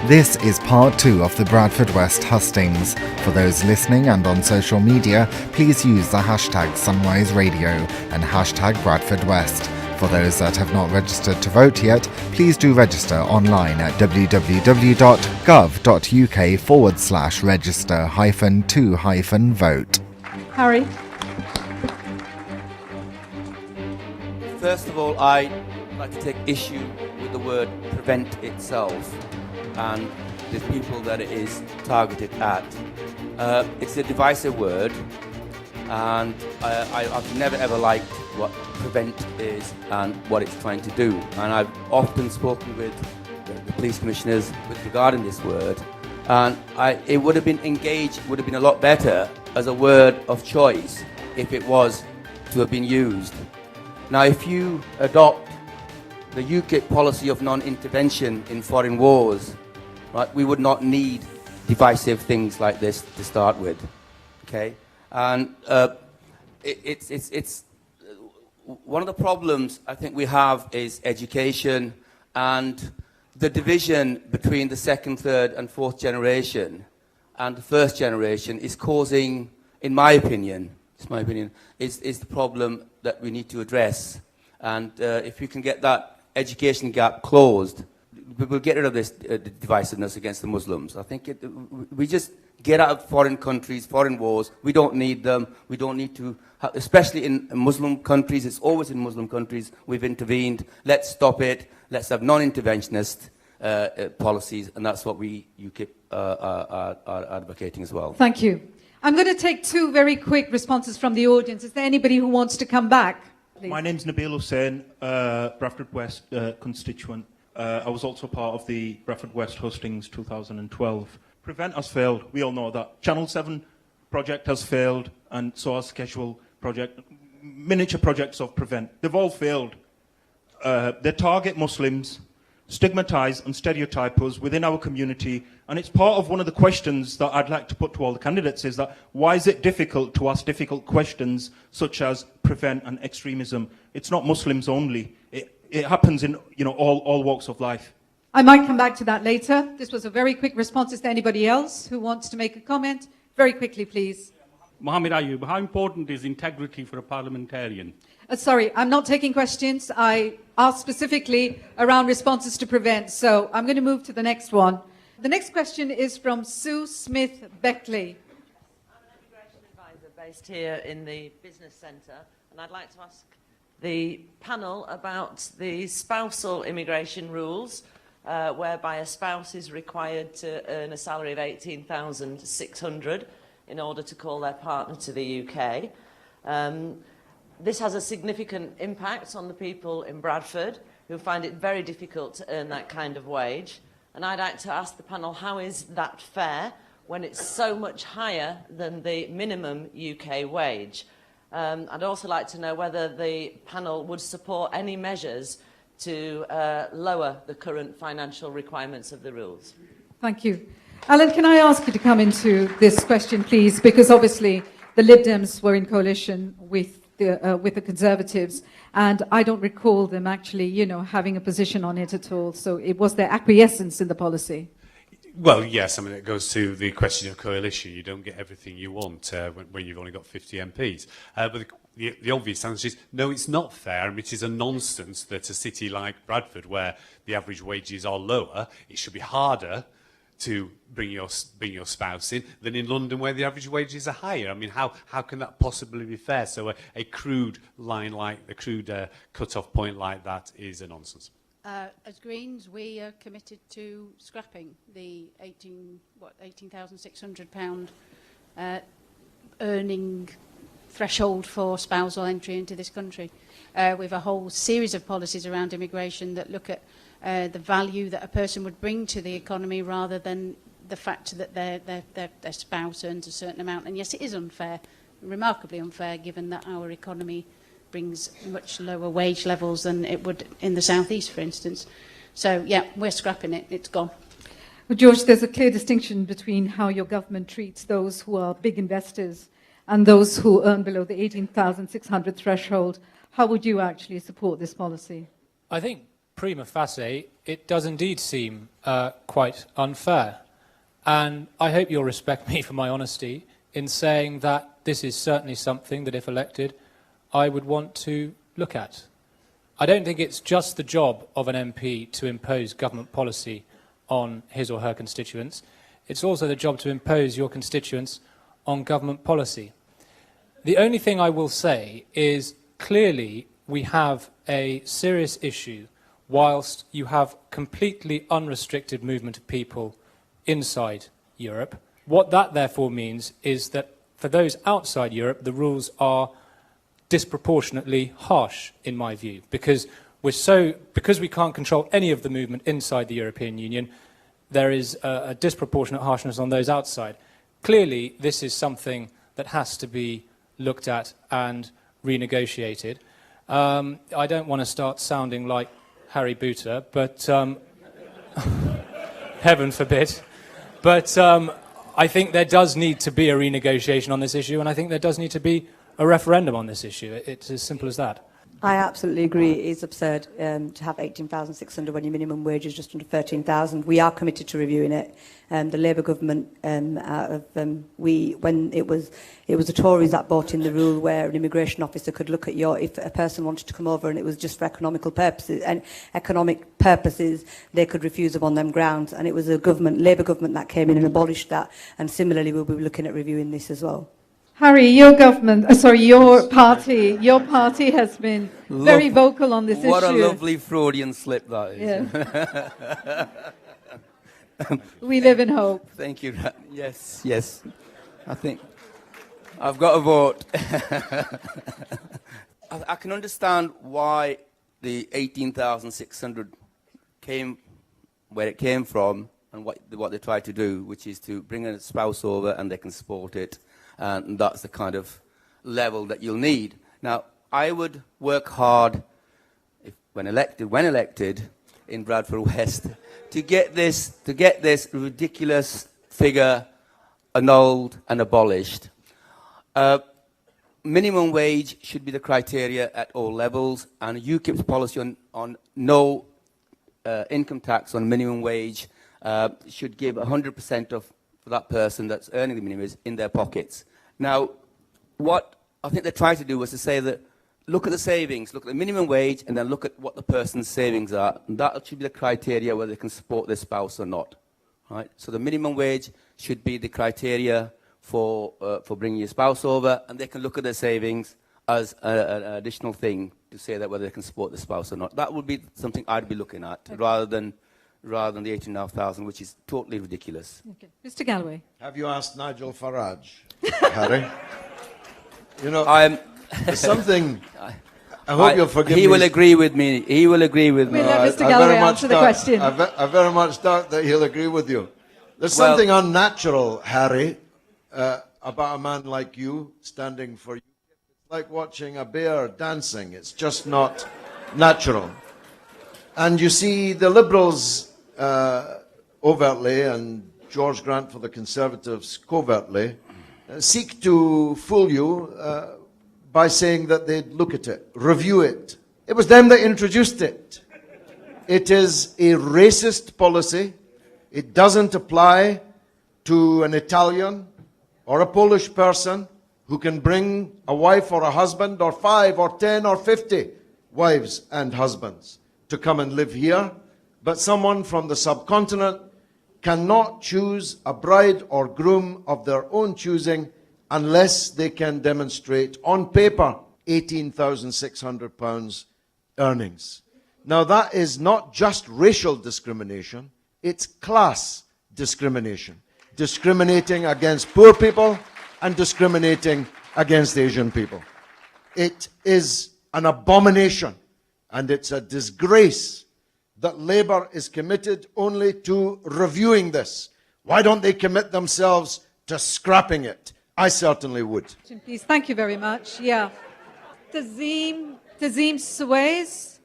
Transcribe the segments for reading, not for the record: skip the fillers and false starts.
This is part 2 of the Bradford West Hustings. For those listening and on social media, please use the hashtag Sunrise Radio and hashtag Bradford West. For those that have not registered to vote yet, please do register online at www.gov.uk/register-2-vote. Harry? First of all, I'd like to take issue with the word prevent itself and the people that it is targeted at. It's a divisive word, and I've never ever liked what prevent is and what it's trying to do. And I've often spoken with the police commissioners regarding this word, and it would have been a lot better as a word of choice if it was to have been used. Now, if you adopt the UKIP policy of non-intervention in foreign wars, right, we would not need divisive things like this to start with, okay? And it's one of the problems I think we have is education, and the division between the second, third, and fourth generation and the first generation is causing, in my opinion, is the problem that we need to address. And if we can get that education gap closed, we'll get rid of this divisiveness against the Muslims. I think we just get out of foreign countries, foreign wars. We don't need them. We don't need to, especially in Muslim countries. It's always in Muslim countries we've intervened. Let's stop it. Let's have non-interventionist policies, and that's what we UKIP are advocating as well. Thank you. I'm going to take 2 very quick responses from the audience. Is there anybody who wants to come back? Please. My name's Nabil Hussain, Bradford West constituent. I was also part of the Bradford West Hustings 2012. Prevent has failed. We all know that. Channel 7 project has failed, and so has Schedule project. Miniature projects of Prevent. They've all failed. They target Muslims, stigmatise and stereotype us within our community, and it's part of one of the questions that I'd like to put to all the candidates is that why is it difficult to ask difficult questions such as prevent and extremism? It's not Muslims only. It happens in all walks of life. I might come back to that later. This was a very quick response. Is there anybody else who wants to make a comment? Very quickly, please. Mohammed Ayub, how important is integrity for a parliamentarian? Sorry, I'm not taking questions. I asked specifically around responses to prevent, so I'm going to move to the next one. The next question is from Sue Smith-Beckley. I'm an immigration advisor based here in the Business Centre, and I'd like to ask the panel about the spousal immigration rules, whereby a spouse is required to earn a salary of $18,600 in order to call their partner to the UK. This has a significant impact on the people in Bradford who find it very difficult to earn that kind of wage. And I'd like to ask the panel, how is that fair when it's so much higher than the minimum UK wage? I'd also like to know whether the panel would support any measures to lower the current financial requirements of the rules. Thank you. Alun, can I ask you to come into this question, please? Because obviously the LibDems were in coalition with the Conservatives, and I don't recall them actually, having a position on it at all. So it was their acquiescence in the policy. Well, yes. I mean, it goes to the question of coalition. You don't get everything you want when you've only got 50 MPs. But the obvious answer is no, it's not fair, and it is a nonsense that a city like Bradford, where the average wages are lower, it should be harder to bring your spouse in than in London, where the average wages are higher. I mean, how can that possibly be fair? So a crude line cut-off point like that is a nonsense. As Greens, we are committed to scrapping the £18,600 earning threshold for spousal entry into this country. We have a whole series of policies around immigration that look at the value that a person would bring to the economy rather than the fact that their spouse earns a certain amount. And yes, it is unfair, remarkably unfair, given that our economy brings much lower wage levels than it would in the southeast, for instance. So, yeah, we're scrapping it. It's gone. Well, George, there's a clear distinction between how your government treats those who are big investors and those who earn below the 18,600 threshold. How would you actually support this policy? I think prima facie, it does indeed seem quite unfair. And I hope you'll respect me for my honesty in saying that this is certainly something that, if elected, I would want to look at. I don't think it's just the job of an MP to impose government policy on his or her constituents. It's also the job to impose your constituents on government policy. The only thing I will say is clearly we have a serious issue whilst you have completely unrestricted movement of people inside Europe. What that therefore means is that for those outside Europe, the rules are disproportionately harsh, in my view, because we can't control any of the movement inside the European Union, there is a disproportionate harshness on those outside. Clearly, this is something that has to be looked at and renegotiated. I don't want to start sounding like Harry Boota, but heaven forbid. But I think there does need to be a renegotiation on this issue, and I think there does need to be a referendum on this issue. It's as simple as that. I absolutely agree. It is absurd to have 18,600 when your minimum wage is just under 13,000. We are committed to reviewing it. The Labour government, when it was the Tories that brought in the rule where an immigration officer could look at if a person wanted to come over and it was just for economic purposes, they could refuse them on them grounds. And it was a Labour government that came in and abolished that. And similarly, we'll be looking at reviewing this as well. Harry, your party has been very vocal on this issue. What a lovely Freudian slip that is. Yeah. We live in hope. Thank you. Yes. I think I've got a vote. I can understand why the 18,600 came where it came from and what they tried to do, which is to bring a spouse over and they can support it. And that's the kind of level that you'll need. Now, I would work hard, when elected in Bradford West, to get this ridiculous figure annulled and abolished. Minimum wage should be the criteria at all levels, and UKIP's policy on no income tax on minimum wage should give 100% for that person that's earning the minimum is in their pockets. Now, what I think they tried to do was to say that look at the savings, look at the minimum wage, and then look at what the person's savings are. And that should be the criteria whether they can support their spouse or not. Right? So the minimum wage should be the criteria for bringing your spouse over, and they can look at their savings as an additional thing to say that whether they can support the spouse or not. That would be something I'd be looking at, okay, rather than the 18,500, which is totally ridiculous. Okay. Mr. Galloway. Have you asked Nigel Farage, Harry? You know, there's something... I hope you'll forgive me. He will agree with me. He will agree with me. We'll let Mr. Galloway answer the question. I very much doubt that he'll agree with you. There's something unnatural, Harry, about a man like you standing for you. It's like watching a bear dancing. It's just not natural. And you see, the Liberals overtly, and George Grant for the Conservatives covertly, seek to fool you by saying that they'd look at it, review it. It was them that introduced it. It is a racist policy. It doesn't apply to an Italian or a Polish person who can bring a wife or a husband or 5 or 10 or 50 wives and husbands to come and live here. But someone from the subcontinent cannot choose a bride or groom of their own choosing unless they can demonstrate on paper £18,600 earnings. Now that is not just racial discrimination, it's class discrimination. Discriminating against poor people and discriminating against Asian people. It is an abomination and it's a disgrace that Labour is committed only to reviewing this. Why don't they commit themselves to scrapping it? I certainly would. Please, thank you very much. Yeah. Tazim Suez.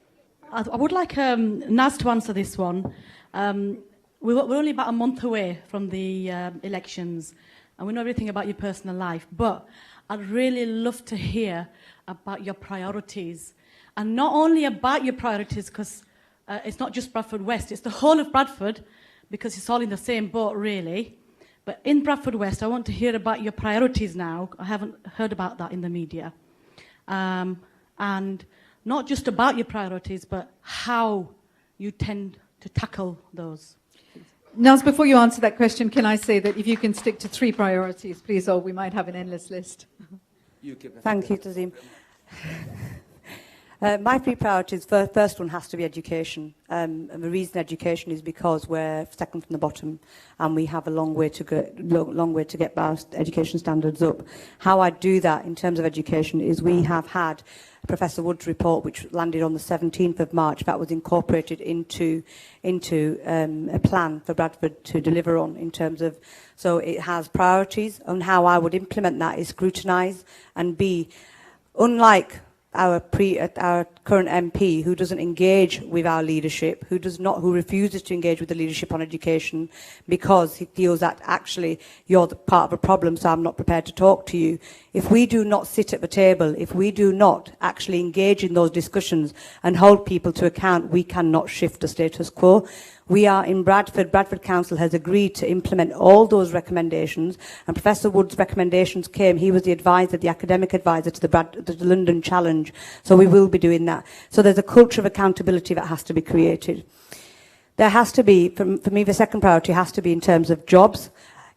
I would like Naz to answer this one. We're only about a month away from the elections, and we know everything about your personal life, but I'd really love to hear about your priorities. And not only about your priorities, because it's not just Bradford West, it's the whole of Bradford, because it's all in the same boat, really. But in Bradford West, I want to hear about your priorities now. I haven't heard about that in the media. And not just about your priorities, but how you tend to tackle those. Naz, before you answer that question, can I say that if you can stick to 3 priorities, please, or we might have an endless list. Thank you, Tazim. My 3 priorities, first one has to be education. And the reason education is because we're second from the bottom and we have a long way to get our education standards up. How I do that in terms of education is we have had Professor Wood's report, which landed on the 17th of March, that was incorporated into a plan for Bradford to deliver on in terms of, so it has priorities, and how I would implement that is scrutinise and be, unlike our current MP, who doesn't engage with our leadership, who refuses to engage with the leadership on education because he feels that actually you're the part of a problem, so I'm not prepared to talk to you. If we do not sit at the table, if we do not actually engage in those discussions and hold people to account, we cannot shift the status quo. We are in Bradford. Bradford Council has agreed to implement all those recommendations, and Professor Wood's recommendations came. He was the advisor, the academic advisor to the London Challenge. So we will be doing that. So there's a culture of accountability that has to be created. There has to be, for me, the second priority has to be in terms of jobs.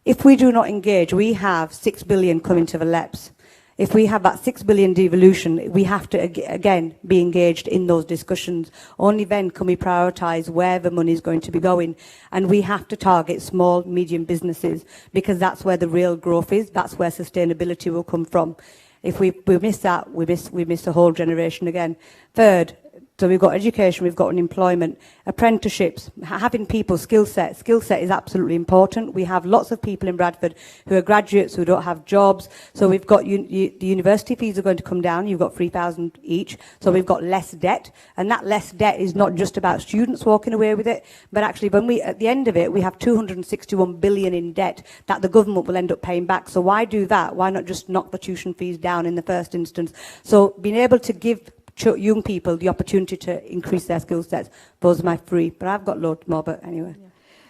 If we do not engage, we have 6 billion coming to the LEPs. If we have that 6 billion devolution, we have to, again, be engaged in those discussions. Only then can we prioritise where the money is going to be going. And we have to target small, medium businesses, because that's where the real growth is. That's where sustainability will come from. If we miss that, we miss a whole generation again. Third, so we've got education, we've got unemployment, apprenticeships, having people, skill set. Skill set is absolutely important. We have lots of people in Bradford who are graduates who don't have jobs. So we've got, the university fees are going to come down. You've got 3,000 each. So we've got less debt. And that less debt is not just about students walking away with it, but actually at the end of it, we have 261 billion in debt that the government will end up paying back. So why do that? Why not just knock the tuition fees down in the first instance? So being able to give young people the opportunity to increase their skill sets. Those are my 3, but I've got loads more, but anyway. Yeah.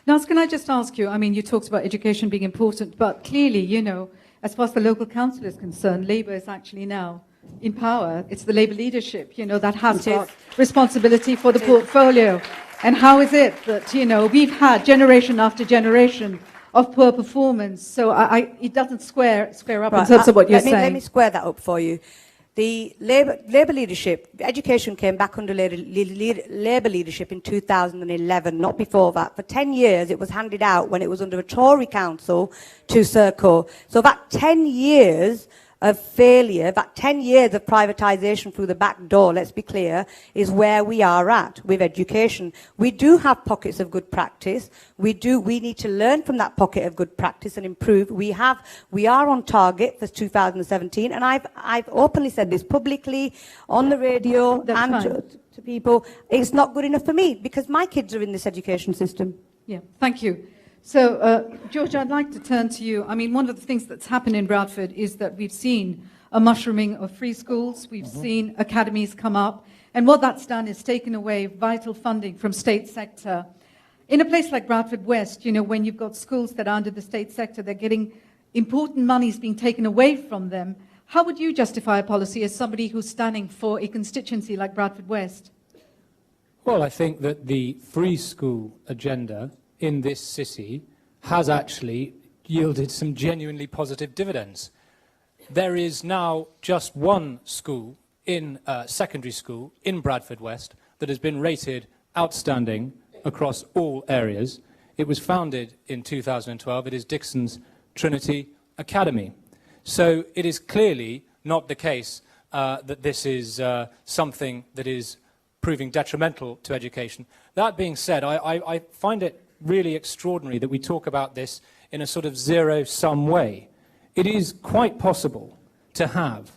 Naz, can I just ask you, I mean, you talked about education being important, but clearly, you know, as far as the local council is concerned, Labour is actually now in power. It's the Labour leadership, you know, that has got responsibility for the portfolio. And how is it that, you know, we've had generation after generation of poor performance, so it doesn't square up in terms of what you're saying. Let me square that up for you. The Labour leadership, education came back under Labour leadership in 2011, not before that. For 10 years, it was handed out when it was under a Tory council to Serco. So that 10 years of failure, that 10 years of privatisation through the back door, let's be clear, is where we are at with education. We do have pockets of good practice. We need to learn from that pocket of good practice and improve. We are on target for 2017, and I've openly said this publicly on the radio and to people. It's not good enough for me because my kids are in this education system. Yeah, thank you. So, George, I'd like to turn to you. I mean, one of the things that's happened in Bradford is that we've seen a mushrooming of free schools. We've seen academies come up. And what that's done is taken away vital funding from state sector. In a place like Bradford West, you know, when you've got schools that are under the state sector, they're getting important monies being taken away from them. How would you justify a policy as somebody who's standing for a constituency like Bradford West? Well, I think that the free school agenda in this city has actually yielded some genuinely positive dividends. There is now just one school secondary school in Bradford West that has been rated outstanding across all areas. It was founded in 2012. It is Dixon's Trinity Academy. So it is clearly not the case that this is something that is proving detrimental to education. That being said, I find it really extraordinary that we talk about this in a sort of zero-sum way. It is quite possible to have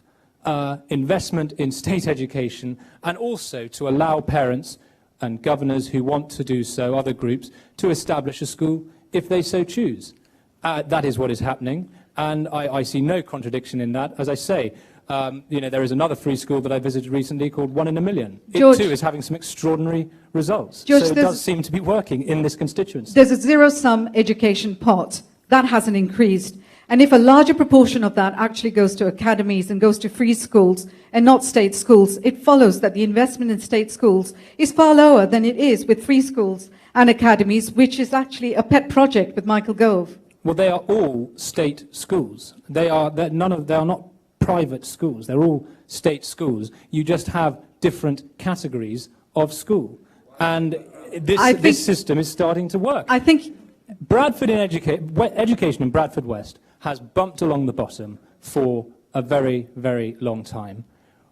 investment in state education and also to allow parents and governors who want to do so, other groups, to establish a school if they so choose. That is what is happening, and I see no contradiction in that. As I say, There is another free school that I visited recently called One in a Million. George, it too is having some extraordinary results. George, so it does seem to be working in this constituency. There's a zero-sum education pot. That hasn't increased. And if a larger proportion of that actually goes to academies and goes to free schools and not state schools, it follows that the investment in state schools is far lower than it is with free schools and academies, which is actually a pet project with Michael Gove. Well, they are all state schools. They are not private schools. They're all state schools. You just have different categories of school. And this system is starting to work. I think Bradford in education in Bradford West has bumped along the bottom for a very, very long time.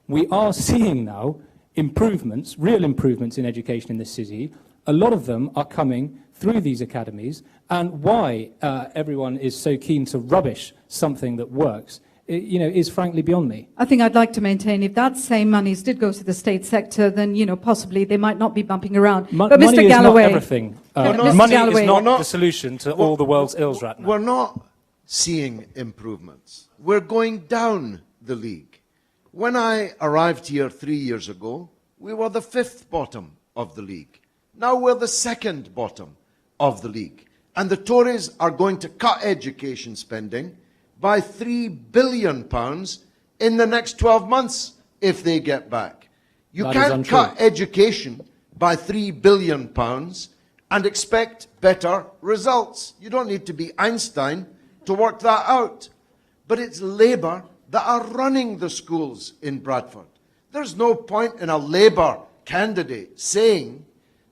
We are seeing now improvements, real improvements in education in this city. A lot of them are coming through these academies, and why everyone is so keen to rubbish something that works is frankly beyond me. I think I'd like to maintain if that same monies did go to the state sector, then, possibly they might not be bumping around. But money Mr. is Galloway, not everything. Mr. Money Galloway, is not the solution to all the world's ills right now. We're not seeing improvements. We're going down the league. When I arrived here 3 years ago, we were the 5th bottom of the league. Now we're the 2nd bottom of the league. And the Tories are going to cut education spending by £3 billion in the next 12 months if they get back. You can't cut education by £3 billion and expect better results. You don't need to be Einstein to work that out. But it's Labour that are running the schools in Bradford. There's no point in a Labour candidate saying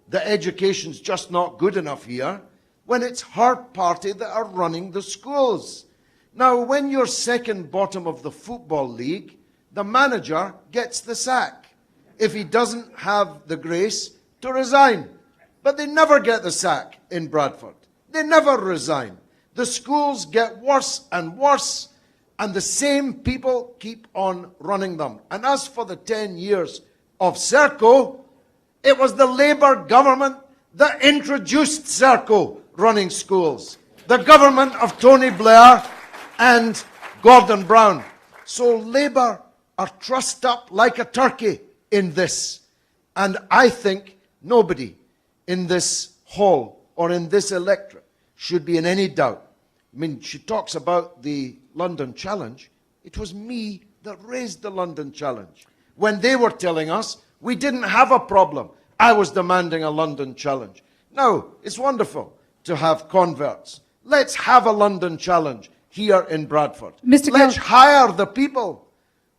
that education's just not good enough here when it's her party that are running the schools. Now, when you're 2nd bottom of the Football League, the manager gets the sack if he doesn't have the grace to resign. But they never get the sack in Bradford. They never resign. The schools get worse and worse, and the same people keep on running them. And as for the 10 years of Serco, it was the Labour government that introduced Serco running schools. The government of Tony Blair and Gordon Brown. So Labour are trussed up like a turkey in this. And I think nobody in this hall or in this electorate should be in any doubt. I mean, she talks about the London Challenge. It was me that raised the London Challenge. When they were telling us we didn't have a problem, I was demanding a London Challenge. Now, it's wonderful to have converts. Let's have a London Challenge here in Bradford. Let's hire the people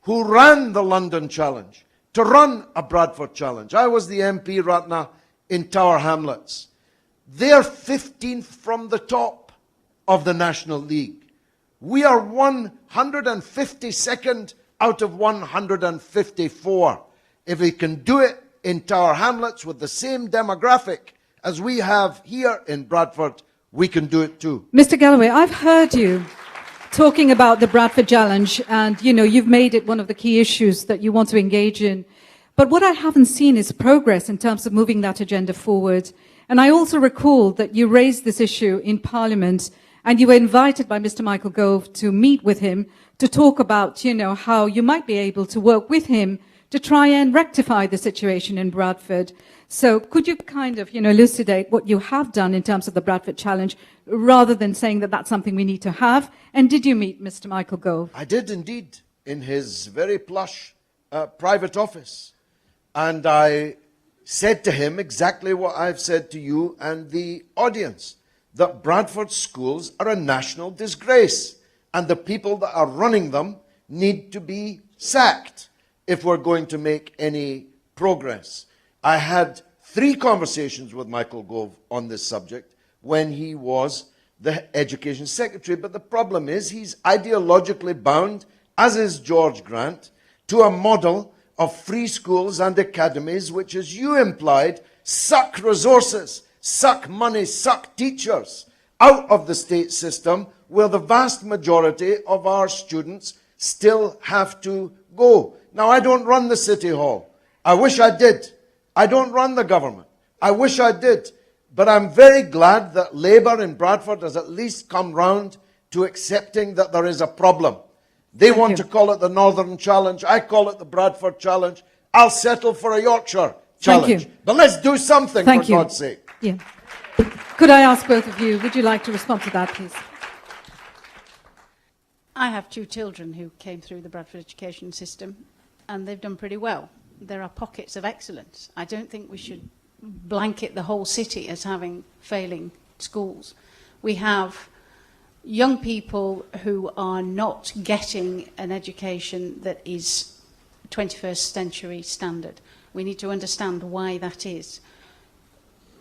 who ran the London Challenge to run a Bradford Challenge. I was the MP Ratna in Tower Hamlets. They're 15th from the top of the National League. We are 152nd out of 154. If we can do it in Tower Hamlets with the same demographic as we have here in Bradford, we can do it too. Mr. Galloway, I've heard you talking about the Bradford Challenge, and you've made it one of the key issues that you want to engage in. But what I haven't seen is progress in terms of moving that agenda forward. And I also recall that you raised this issue in Parliament, and you were invited by Mr. Michael Gove to meet with him to talk about, how you might be able to work with him to try and rectify the situation in Bradford. So could you kind of, elucidate what you have done in terms of the Bradford Challenge, rather than saying that that's something we need to have? And did you meet Mr. Michael Gove? I did indeed, in his very plush private office. And I said to him exactly what I've said to you and the audience, that Bradford schools are a national disgrace, and the people that are running them need to be sacked if we're going to make any progress. I had 3 conversations with Michael Gove on this subject when he was the Education Secretary, but the problem is he's ideologically bound, as is George Grant, to a model of free schools and academies which, as you implied, suck resources, suck money, suck teachers out of the state system, where the vast majority of our students still have to go. Now, I don't run the City Hall. I wish I did. I don't run the government. I wish I did. But I'm very glad that Labour in Bradford has at least come round to accepting that there is a problem. They want to call it the Northern Challenge. I call it the Bradford Challenge. I'll settle for a Yorkshire Challenge. But let's do something, for God's sake. Yeah. Could I ask both of you, would you like to respond to that, please? I have 2 children who came through the Bradford education system, and they've done pretty well. There are pockets of excellence. I don't think we should blanket the whole city as having failing schools. We have young people who are not getting an education that is 21st century standard. We need to understand why that is.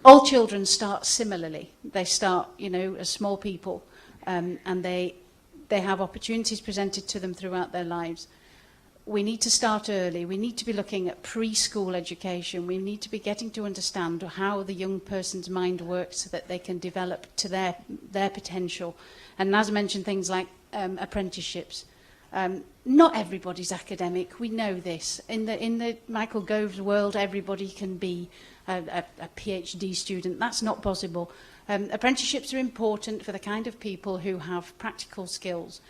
All children start similarly. They start, as small people, and they have opportunities presented to them throughout their lives. We need to start early. We need to be looking at preschool education. We need to be getting to understand how the young person's mind works so that they can develop to their potential. And Naz mentioned things like apprenticeships. Not everybody's academic. We know this. In the Michael Gove's world, everybody can be a PhD student. That's not possible. Apprenticeships are important for the kind of people who have practical skills.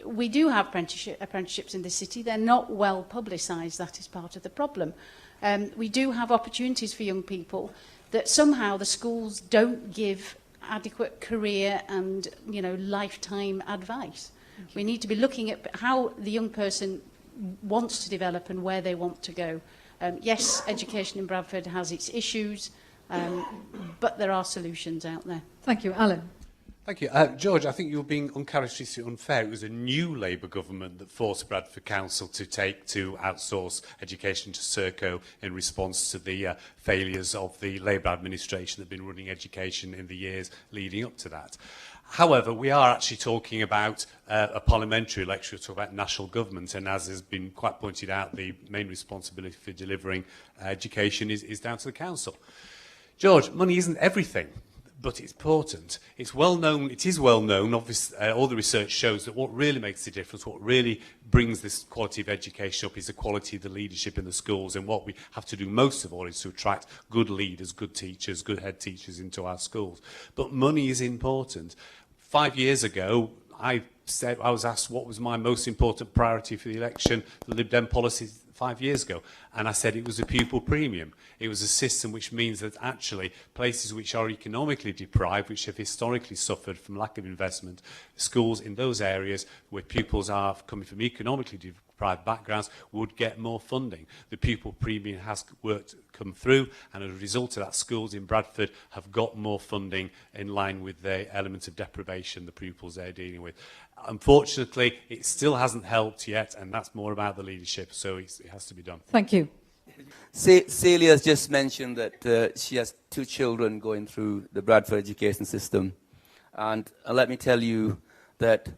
We do have apprenticeships in the city. They're not well publicised. That is part of the problem. We do have opportunities for young people that somehow the schools don't give adequate career and lifetime advice. We need to be looking at how the young person wants to develop and where they want to go. Yes, education in Bradford has its issues, but there are solutions out there. Thank you. Alun. Thank you. George, I think you're being uncharacteristically unfair. It was a new Labour government that forced Bradford Council to outsource education to Serco in response to the failures of the Labour administration that had been running education in the years leading up to that. However, we are actually talking about a parliamentary election. We're talking about national government, and as has been quite pointed out, the main responsibility for delivering education is down to the council. George, money isn't everything, but it's important. It is well known, obviously, all the research shows that what really makes the difference, what really brings this quality of education up is the quality of the leadership in the schools, and what we have to do most of all is to attract good leaders, good teachers, good head teachers into our schools. But money is important. 5 years ago, I was asked what was my most important priority for the election, the LibDem policy 5 years ago, and I said it was a pupil premium. It was a system which means that actually places which are economically deprived, which have historically suffered from lack of investment, schools in those areas where pupils are coming from economically deprived backgrounds would get more funding. The pupil premium has come through, and as a result of that, schools in Bradford have got more funding in line with the element of deprivation the pupils they're dealing with. Unfortunately, it still hasn't helped yet, and that's more about the leadership, so it has to be done. Thank you. Celia has just mentioned that she has 2 children going through the Bradford education system. And let me tell you that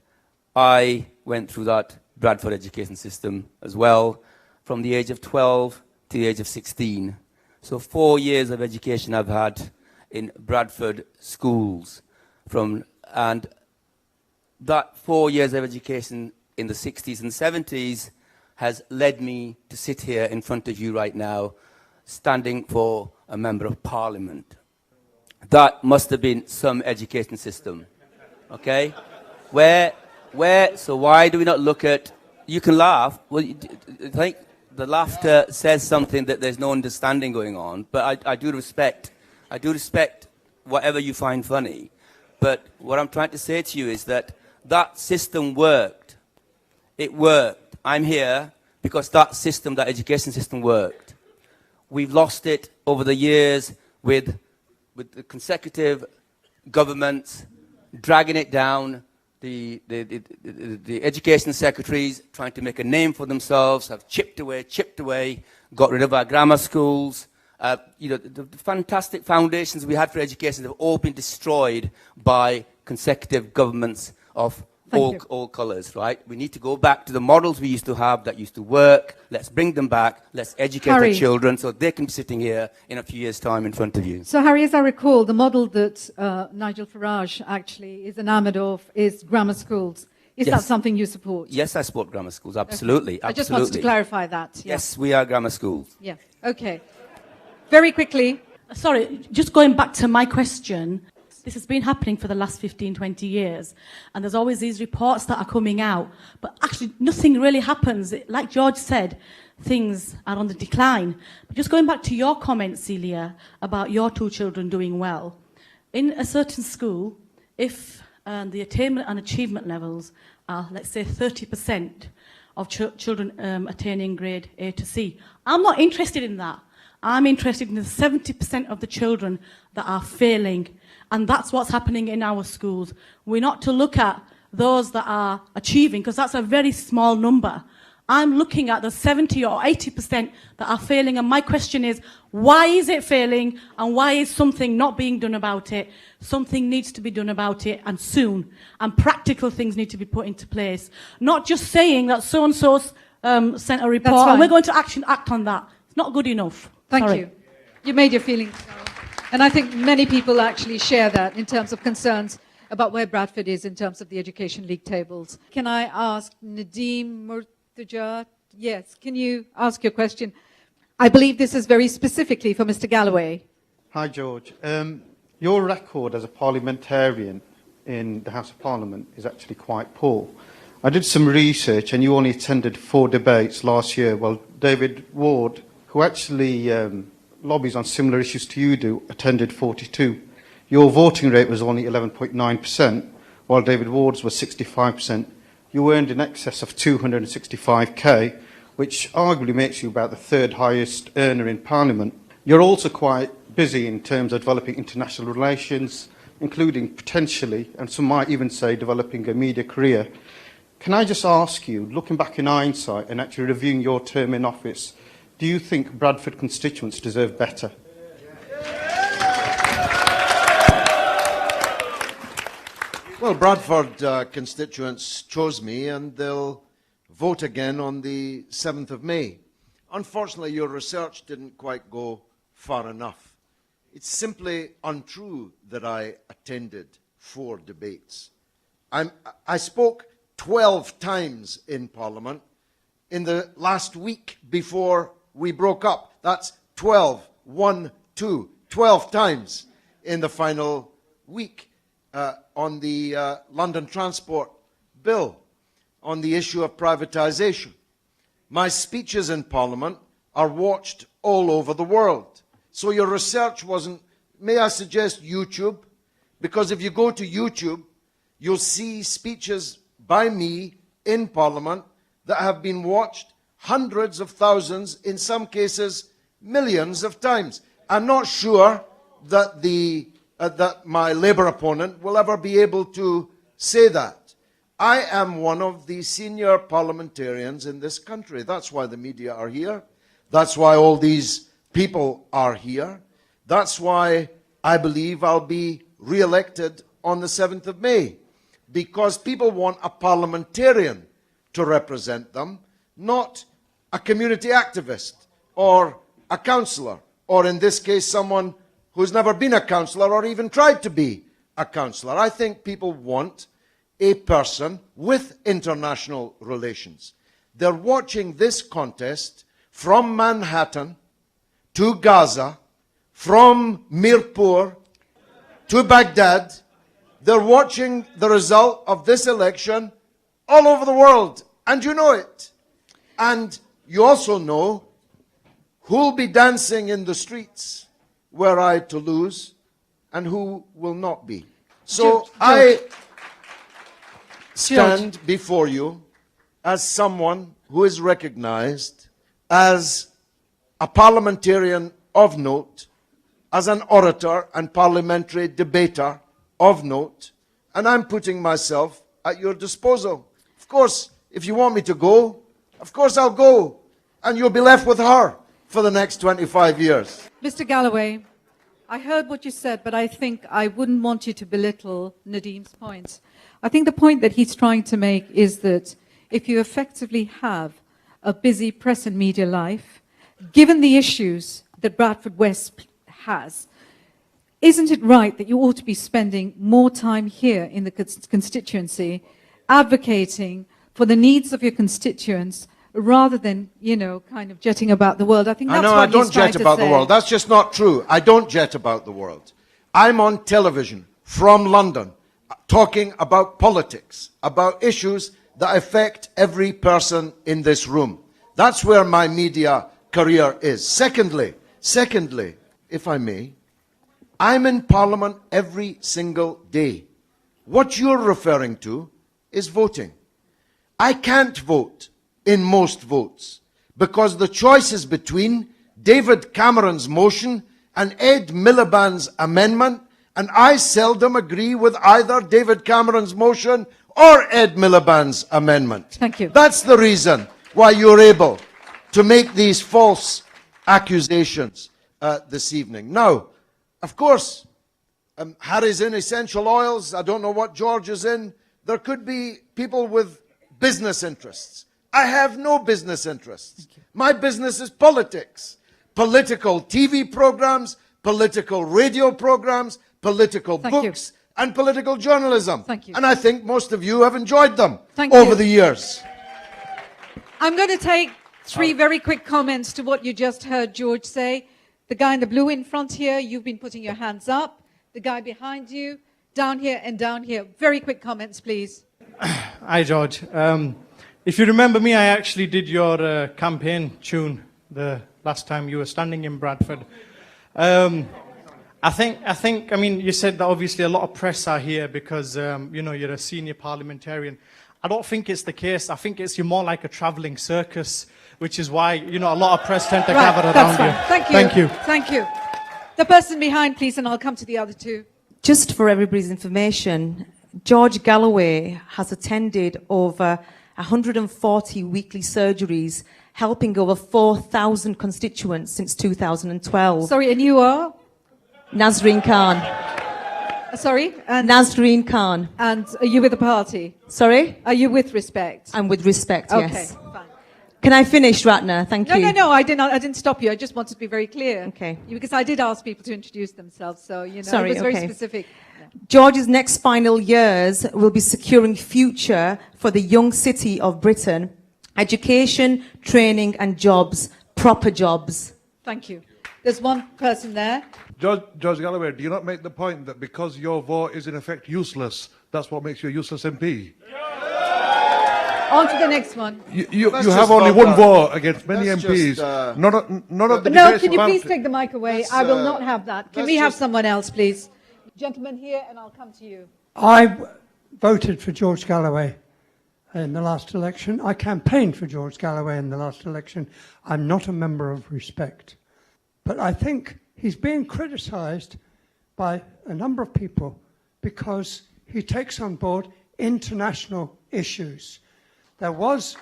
I went through that Bradford education system as well, from the age of 12 to the age of 16. So 4 years of education I've had in Bradford schools. And that 4 years of education in the 60s and 70s has led me to sit here in front of you right now, standing for a Member of Parliament. That must have been some education system, okay? So why do we not look at, you can laugh, well, I think the laughter says something that there's no understanding going on, but I do respect whatever you find funny. But what I'm trying to say to you is that system worked. It worked. I'm here because that education system worked. We've lost it over the years with the consecutive governments dragging it down. The education secretaries trying to make a name for themselves have chipped away, got rid of our grammar schools. The fantastic foundations we had for education have all been destroyed by consecutive governments of all colours, right? We need to go back to the models we used to have that used to work. Let's bring them back. Let's educate our children so they can be sitting here in a few years' time in front of you. So, Harry, as I recall, the model that Nigel Farage actually is enamoured of is grammar schools. Is that something you support? Yes, I support grammar schools, absolutely. Okay. I just wanted to clarify that. Yeah. Yes, we are grammar schools. Yeah, okay. Very quickly. Sorry, just going back to my question. This has been happening for the last 15, 20 years. And there's always these reports that are coming out. But actually, nothing really happens. Like George said, things are on the decline. But just going back to your comment, Celia, about your 2 children doing well. In a certain school, if the attainment and achievement levels are, let's say, 30% of children attaining grade A to C, I'm not interested in that. I'm interested in the 70% of the children that are failing. And that's what's happening in our schools. We're not to look at those that are achieving, because that's a very small number. I'm looking at the 70 or 80% that are failing. And my question is, why is it failing? And why is something not being done about it? Something needs to be done about it, and soon. And practical things need to be put into place. Not just saying that so-and-so's sent a report and we're going to act on that. It's not good enough. Thank Sorry. you. You made your feelings known. And I think many people actually share that in terms of concerns about where Bradford is in terms of the education league tables. Can I ask Nadeem Murtaja? Yes, can you ask your question? I believe this is very specifically for Mr. Galloway. Hi, George. Your record as a parliamentarian in the House of Parliament is actually quite poor. I did some research, and you only attended 4 debates last year, while David Ward, who actually lobbies on similar issues to you do, attended 42. Your voting rate was only 11.9%, while David Ward's was 65%. You earned in excess of 265k, which arguably makes you about the 3rd highest earner in Parliament. You're also quite busy in terms of developing international relations, including potentially, and some might even say, developing a media career. Can I just ask you, looking back in hindsight and actually reviewing your term in office, do you think Bradford constituents deserve better? Well, Bradford constituents chose me, and they'll vote again on the 7th of May. Unfortunately, your research didn't quite go far enough. It's simply untrue that I attended 4 debates. I spoke 12 times in Parliament in the last week before we broke up. That's 12, 1, 2, 12 times in the final week on the London Transport Bill, on the issue of privatisation. My speeches in Parliament are watched all over the world. So your research wasn't, may I suggest YouTube? Because if you go to YouTube, you'll see speeches by me in Parliament that have been watched hundreds of thousands, in some cases millions of times. I'm not sure that that my Labour opponent will ever be able to say that. I am one of the senior parliamentarians in this country. That's why the media are here. That's why all these people are here. That's why I believe I'll be re-elected on the 7th of May. Because people want a parliamentarian to represent them, not a community activist or a councillor, or in this case someone who's never been a councillor or even tried to be a councillor. I think people want a person with international relations. They're watching this contest from Manhattan to Gaza, from Mirpur to Baghdad. They're watching the result of this election all over the world, and you know it. And you also know who'll be dancing in the streets were I to lose and who will not be. So George. I stand before you as someone who is recognized as a parliamentarian of note, as an orator and parliamentary debater of note, and I'm putting myself at your disposal. Of course, if you want me to go, of course I'll go, and you'll be left with her for the next 25 years. Mr. Galloway, I heard what you said, but I think I wouldn't want you to belittle Nadeem's point. I think the point that he's trying to make is that if you effectively have a busy press and media life, given the issues that Bradford West has, isn't it right that you ought to be spending more time here in the constituency advocating for the needs of your constituents rather than, you know, kind of jetting about the world? I think that's what he's trying to say. I don't jet about the world. That's just not true. I don't jet about the world. I'm on television from London, talking about politics, about issues that affect every person in this room. That's where my media career is. Secondly, if I may, I'm in Parliament every single day. What you're referring to is voting. I can't vote in most votes because the choice is between David Cameron's motion and Ed Miliband's amendment, and I seldom agree with either David Cameron's motion or Ed Miliband's amendment. Thank you. That's the reason why you're able to make these false accusations this evening. Now, of course, Harry's in essential oils. I don't know what George is in. There could be people with business interests. I have no business interests. My business is politics. Political TV programs, political radio programs, political books, and political journalism. Thank you. And I think most of you have enjoyed them Thank over you. the years. I'm going to take three very quick comments to what you just heard George say. The guy in the blue in front here, you've been putting your hands up. The guy behind you, down here and down here. Very quick comments, please. Hi, George. If you remember me, I actually did your campaign tune the last time you were standing in Bradford. I mean, you said that obviously a lot of press are here because, you know, you're a senior parliamentarian. I don't think it's the case. I think you're more like a travelling circus, which is why, you know, a lot of press tend to gather around you. Thank you. Thank you. Thank you. The person behind, please, and I'll come to the other two. Just for everybody's information, George Galloway has attended over 140 weekly surgeries, helping over 4,000 constituents since 2012. Sorry, and you are? Nazreen Khan. Sorry? And Nazreen Khan. And are you with the party? Sorry? Are you with Respect? I'm with Respect, yes. Okay, fine. Can I finish, Ratner? Thank you. No, I didn't stop you. I just wanted to be very clear. Okay. Because I did ask people to introduce themselves, so, you know, Sorry, it was very okay. specific. George's next final years will be securing future for the young city of Britain. Education, training and jobs, proper jobs. Thank you. There's one person there. George Galloway, do you not make the point that because your vote is in effect useless, that's what makes you a useless MP? On to the next one. You have only one vote against many MPs. None of the No, debates can you about please take the mic away? I will not have that. Can we have someone else, please? Gentleman here, and I'll come to you. I voted for George Galloway in the last election. I campaigned for George Galloway in the last election. I'm not a member of Respect. But I think he's being criticised by a number of people because he takes on board international issues. There was,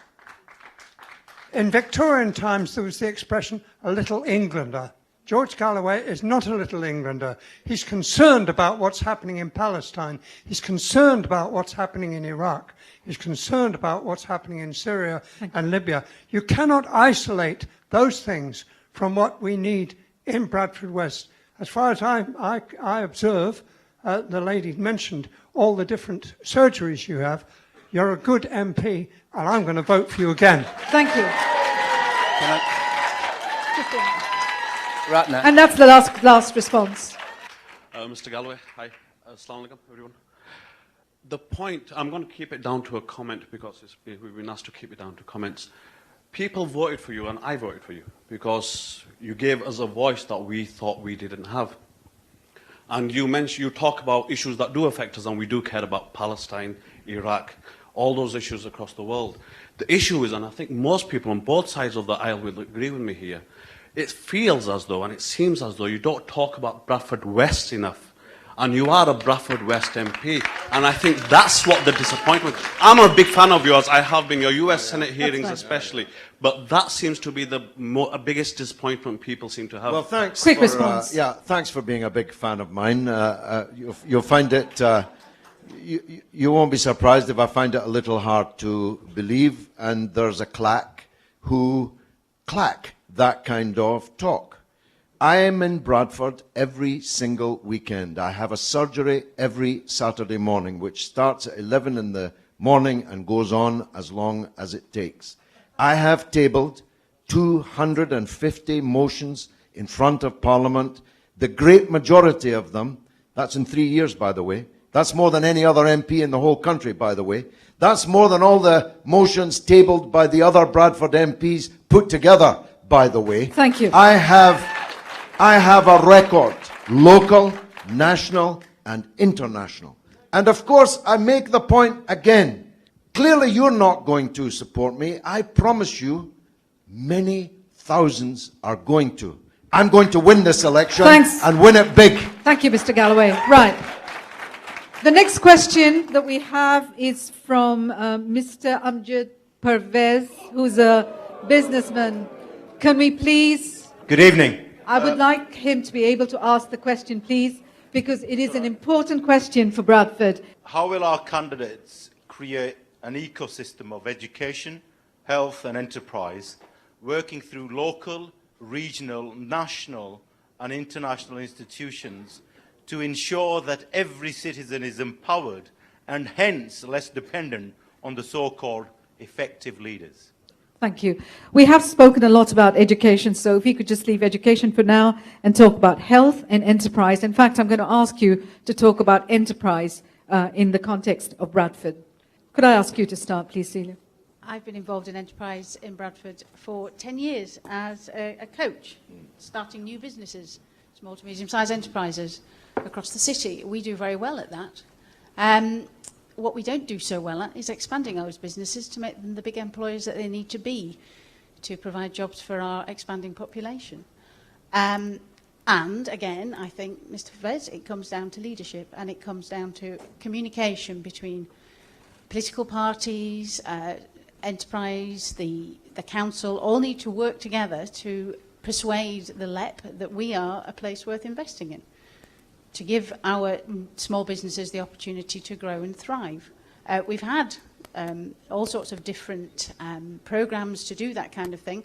in Victorian times, there was the expression, a little Englander. George Galloway is not a little Englander. He's concerned about what's happening in Palestine. He's concerned about what's happening in Iraq. He's concerned about what's happening in Syria and Libya. You cannot isolate those things from what we need in Bradford West. As far as I observe, the lady mentioned all the different surgeries you have. You're a good MP, and I'm going to vote for you again. Thank you. Ratner. And that's the last response. Mr. Galloway, hi. Assalamu alaikum, everyone. The point, I'm going to keep it down to a comment because we've been asked to keep it down to comments. People voted for you and I voted for you because you gave us a voice that we thought we didn't have. And you talk about issues that do affect us, and we do care about Palestine, Iraq, all those issues across the world. The issue is, and I think most people on both sides of the aisle will agree with me here, it feels as though, and it seems as though, you don't talk about Bradford West enough. And you are a Bradford West MP. And I think that's what the disappointment... I'm a big fan of yours. I have been, your US Senate hearings especially. But that seems to be the biggest disappointment people seem to have. Well, thanks. Quick response. Thanks for being a big fan of mine. You'll find it... You won't be surprised if I find it a little hard to believe, and there's a clack who clack that kind of talk. I am in Bradford every single weekend. I have a surgery every Saturday morning, which starts at 11 in the morning and goes on as long as it takes. I have tabled 250 motions in front of Parliament. The great majority of them That's in 3 years, by the way. That's more than any other MP in the whole country, by the way. That's more than all the motions tabled by the other Bradford MPs put together, by the way. Thank you. I have a record, local, national, and international. And of course, I make the point again. Clearly, you're not going to support me. I promise you, many thousands are going to. I'm going to win this election and win it big. Thank you, Mr. Galloway. Right. The next question that we have is from Mr. Amjad Pervez, who's a businessman. Can we please... Good evening. I would like him to be able to ask the question, please, because it is an important question for Bradford. How will our candidates create an ecosystem of education, health and enterprise, working through local, regional, national and international institutions to ensure that every citizen is empowered and hence less dependent on the so-called effective leaders? Thank you. We have spoken a lot about education, so if you could just leave education for now and talk about health and enterprise. In fact, I'm going to ask you to talk about enterprise in the context of Bradford. Could I ask you to start, please, Celia? I've been involved in enterprise in Bradford for 10 years as a coach, starting new businesses, small to medium-sized enterprises across the city. We do very well at that. What we don't do so well at is expanding those businesses to make them the big employers that they need to be to provide jobs for our expanding population. And again, I think, Mr. Fez, it comes down to leadership and it comes down to communication between political parties, enterprise, the council, all need to work together to persuade the LEP that we are a place worth investing in, to give our small businesses the opportunity to grow and thrive. We've had all sorts of different programmes to do that kind of thing.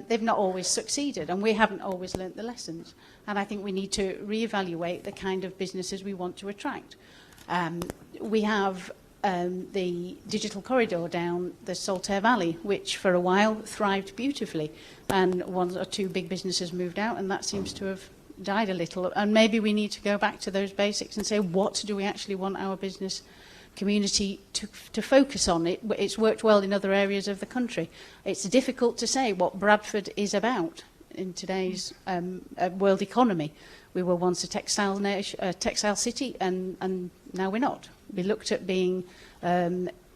They've not always succeeded, and we haven't always learnt the lessons. And I think we need to reevaluate the kind of businesses we want to attract. We have the digital corridor down the Saltaire Valley, which for a while thrived beautifully, and one or two big businesses moved out, and that seems to have died a little. And maybe we need to go back to those basics and say, what do we actually want our business community to focus on? It's worked well in other areas of the country. It's difficult to say what Bradford is about in today's world economy. We were once a textile city, and now we're not. We looked at being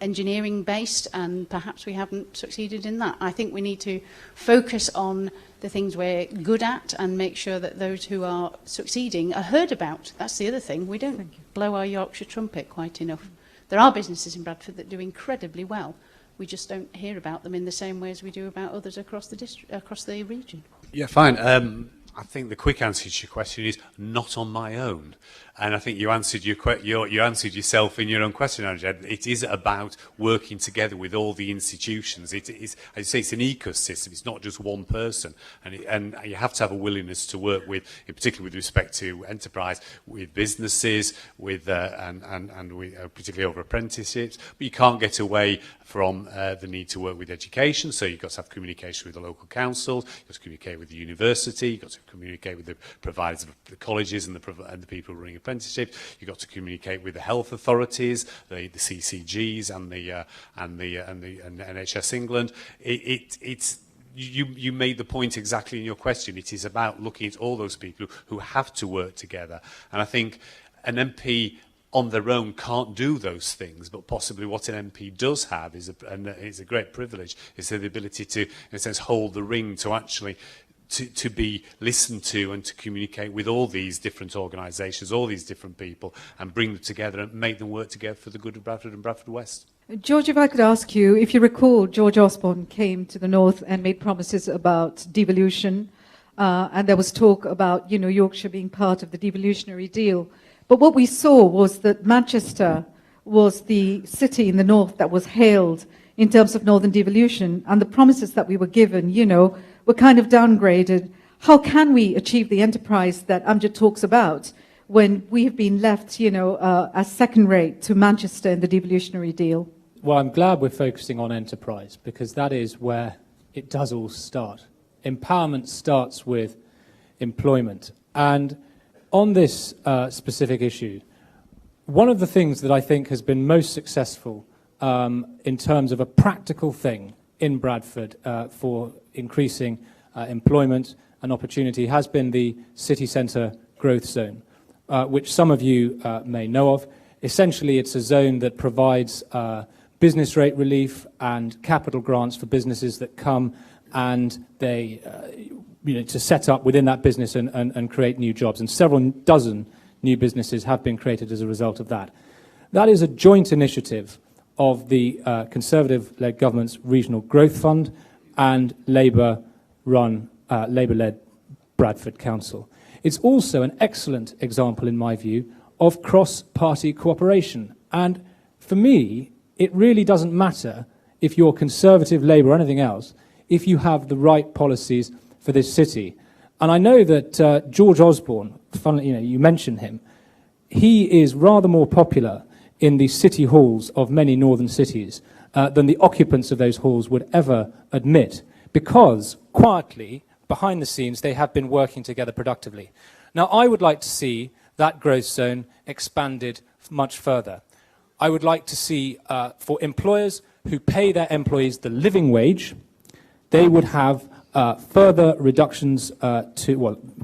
engineering based, and perhaps we haven't succeeded in that. I think we need to focus on the things we're good at and make sure that those who are succeeding are heard about. That's the other thing. We don't blow our Yorkshire trumpet quite enough. There are businesses in Bradford that do incredibly well. We just don't hear about them in the same way as we do about others across the region. Yeah, fine. I think the quick answer to your question is not on my own. And I think you answered you answered yourself in your own question, Ajay. It is about working together with all the institutions. It is, as you say, it's an ecosystem. It's not just one person, and you have to have a willingness to work with, in particular with respect to enterprise, with businesses, with particularly over apprenticeships. But you can't get away from the need to work with education. So you've got to have communication with the local councils. You've got to communicate with the university. You've got to communicate with the providers of the colleges and the people running apprenticeships. You've got to communicate with the health authorities, the CCGs and the NHS England. You made the point exactly in your question. It is about looking at all those people who have to work together. And I think an MP on their own can't do those things, but possibly what an MP does have is a great privilege, is the ability to, in a sense, hold the ring to actually to be listened to and to communicate with all these different organisations, all these different people, and bring them together and make them work together for the good of Bradford and Bradford West. George, if I could ask you, if you recall, George Osborne came to the north and made promises about devolution, and there was talk about, Yorkshire being part of the devolutionary deal. But what we saw was that Manchester was the city in the north that was hailed in terms of northern devolution, and the promises that we were given, were kind of downgraded. How can we achieve the enterprise that Amjad talks about when we have been left, as second rate to Manchester in the devolutionary deal? Well, I'm glad we're focusing on enterprise, because that is where it does all start. Empowerment starts with employment. And on this specific issue, one of the things that I think has been most successful in terms of a practical thing in Bradford for increasing employment and opportunity has been the city centre growth zone, which some of you may know of. Essentially, it's a zone that provides business rate relief and capital grants for businesses that come and they, to set up within that business and create new jobs. And several dozen new businesses have been created as a result of that. That is a joint initiative of the Conservative-led government's Regional Growth Fund and Labour-led Bradford Council. It's also an excellent example, in my view, of cross-party cooperation. And for me, it really doesn't matter if you're Conservative, Labour or anything else, if you have the right policies for this city. And I know that George Osborne, you mentioned him, he is rather more popular in the city halls of many northern cities than the occupants of those halls would ever admit, because quietly, behind the scenes, they have been working together productively. Now, I would like to see that growth zone expanded much further. I would like to see, for employers who pay their employees the living wage, they would have further reductions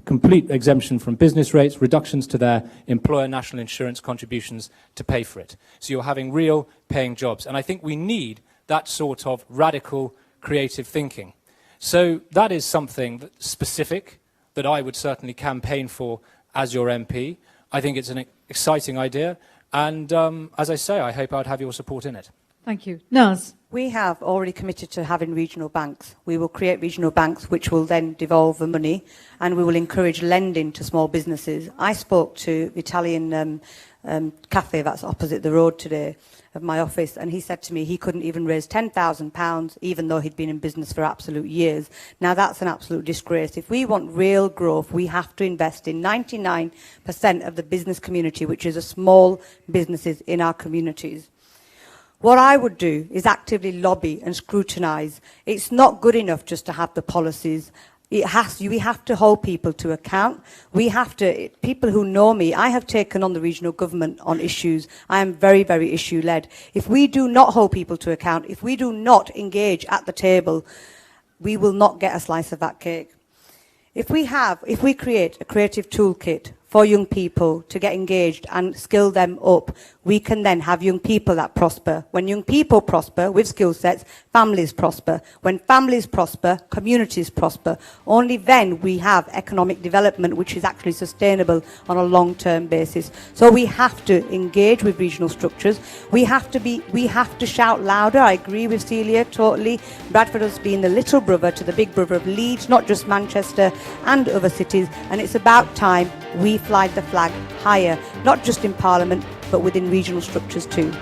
complete exemption from business rates, reductions to their employer national insurance contributions to pay for it. So you're having real paying jobs. And I think we need that sort of radical creative thinking. So that is something specific that I would certainly campaign for as your MP. I think it's an exciting idea. And as I say, I hope I'd have your support in it. Thank you. Naz? We have already committed to having regional banks. We will create regional banks which will then devolve the money, and we will encourage lending to small businesses. I spoke to the Italian cafe that's opposite the road today of my office, and he said to me he couldn't even raise £10,000 even though he'd been in business for absolute years. Now that's an absolute disgrace. If we want real growth, we have to invest in 99% of the business community, which is the small businesses in our communities. What I would do is actively lobby and scrutinise. It's not good enough just to have the policies. We have to hold people to account. People who know me, I have taken on the regional government on issues. I am very, very issue-led. If we do not hold people to account, if we do not engage at the table, we will not get a slice of that cake. If we create a creative toolkit for young people to get engaged and skill them up, we can then have young people that prosper. When young people prosper with skill sets, families prosper. When families prosper, communities prosper. Only then we have economic development which is actually sustainable on a long-term basis. So we have to engage with regional structures. We have to shout louder. I agree with Celia totally. Bradford has been the little brother to the big brother of Leeds, not just Manchester and other cities, and it's about time we fly the flag higher, not just in Parliament, but within regional structures too.